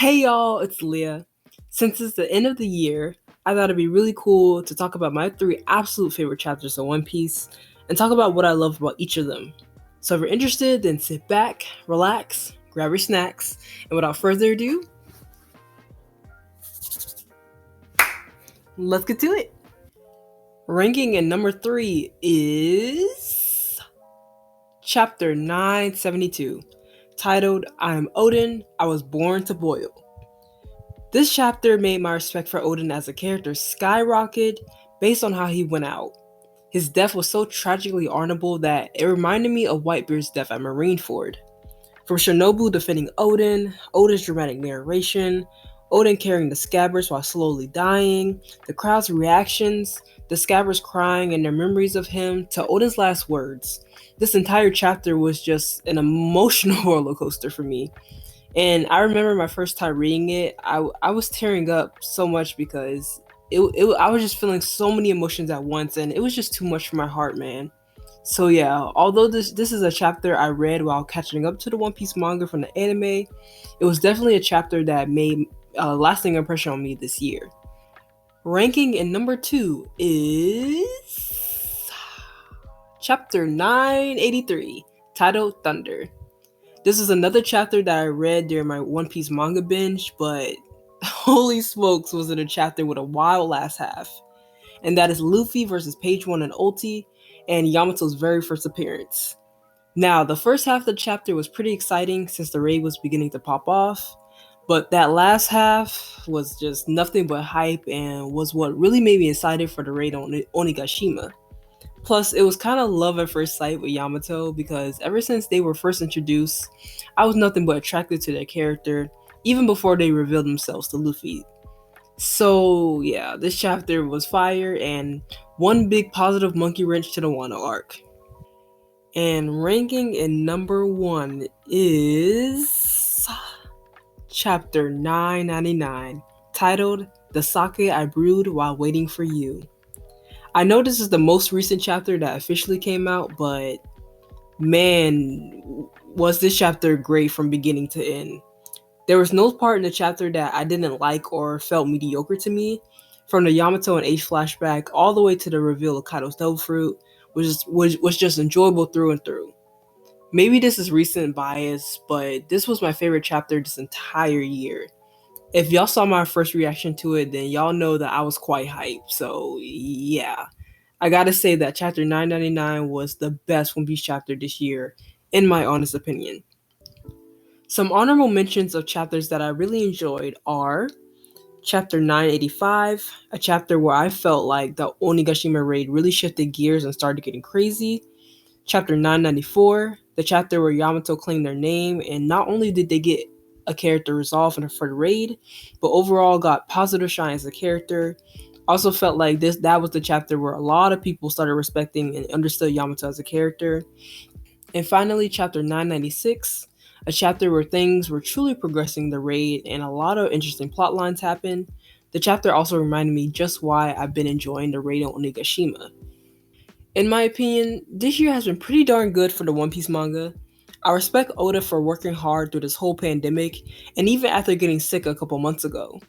Hey y'all, it's Leah. Since it's the end of the year, I thought it'd be really cool to talk about my 3 absolute favorite chapters of One Piece and talk about what I love about each of them. So if you're interested, then sit back, relax, grab your snacks, and without further ado, let's get to it. Ranking in number 3 is Chapter 972, titled I Am Odin, I Was Born to Boil. This chapter made my respect for Odin as a character skyrocket based on how he went out. His death was so tragically honorable that it reminded me of Whitebeard's death at Marineford. From Shinobu defending Odin, Odin's dramatic narration, Odin carrying the scabbards while slowly dying, the crowd's reactions, the scabbards crying and their memories of him, to Odin's last words. This entire chapter was just an emotional roller coaster for me. And I remember my first time reading it, I was tearing up so much because I was just feeling so many emotions at once, and it was just too much for my heart, man. So yeah, although this is a chapter I read while catching up to the One Piece manga from the anime, it was definitely a chapter that made a lasting impression on me this year. Ranking in number 2 is Chapter 983, titled Thunder. This is another chapter that I read during my One Piece manga binge, but holy smokes was it a chapter with a wild last half. And that is Luffy versus Page 1 and Ulti, and Yamato's very first appearance. Now, the first half of the chapter was pretty exciting since the raid was beginning to pop off, but that last half was just nothing but hype and was what really made me excited for the raid on Onigashima. Plus, it was kind of love at first sight with Yamato because ever since they were first introduced, I was nothing but attracted to their character, even before they revealed themselves to Luffy. So, yeah, this chapter was fire and one big positive monkey wrench to the Wano arc. And ranking in number 1 is Chapter 999, titled The Sake I Brewed While Waiting for You. I know this is the most recent chapter that officially came out, but man, was this chapter great from beginning to end. There was no part in the chapter that I didn't like or felt mediocre to me, from the Yamato and Ace flashback all the way to the reveal of Kaido's Devil Fruit, was just enjoyable through and through. Maybe this is recent bias, but this was my favorite chapter this entire year. If y'all saw my first reaction to it, then y'all know that I was quite hyped. So yeah, I gotta say that chapter 999 was the best One Piece chapter this year, in my honest opinion. Some honorable mentions of chapters that I really enjoyed are Chapter 985, a chapter where I felt like the Onigashima raid really shifted gears and started getting crazy. Chapter 994, the chapter where Yamato claimed their name, and not only did they get a character resolve for the raid, but overall got positive shine as a character. Also felt like that was the chapter where a lot of people started respecting and understood Yamato as a character. And finally, chapter 996, a chapter where things were truly progressing the raid and a lot of interesting plot lines happened. The chapter also reminded me just why I've been enjoying the raid on Onigashima. In my opinion, this year has been pretty darn good for the One Piece manga. I respect Oda for working hard through this whole pandemic, and even after getting sick a couple months ago.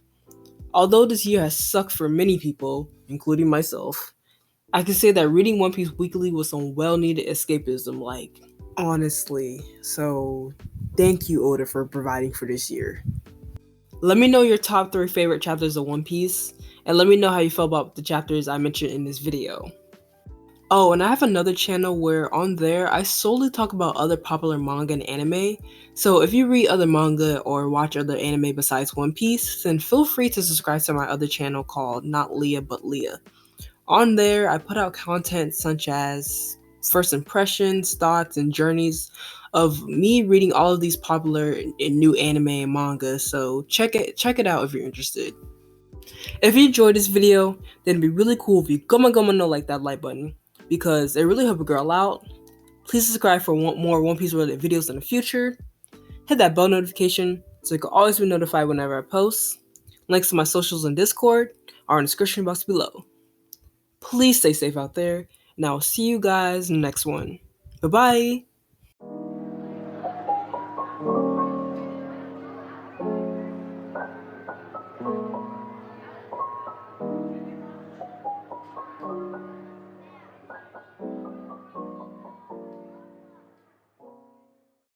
Although this year has sucked for many people, including myself, I can say that reading One Piece weekly was some well-needed escapism, like, honestly. So, thank you, Oda, for providing for this year. Let me know your top 3 favorite chapters of One Piece, and let me know how you felt about the chapters I mentioned in this video. Oh, and I have another channel where on there I solely talk about other popular manga and anime. So if you read other manga or watch other anime besides One Piece, then feel free to subscribe to my other channel called Not Leah But Leah. On there, I put out content such as first impressions, thoughts, and journeys of me reading all of these popular and new anime and manga. So check it out if you're interested. If you enjoyed this video, then it'd be really cool if you go like that like button, because it really helps a girl out. Please subscribe for more One Piece related videos in the future. Hit that bell notification so you can always be notified whenever I post. Links to my socials and Discord are in the description box below. Please stay safe out there, and I will see you guys in the next one. Bye-bye!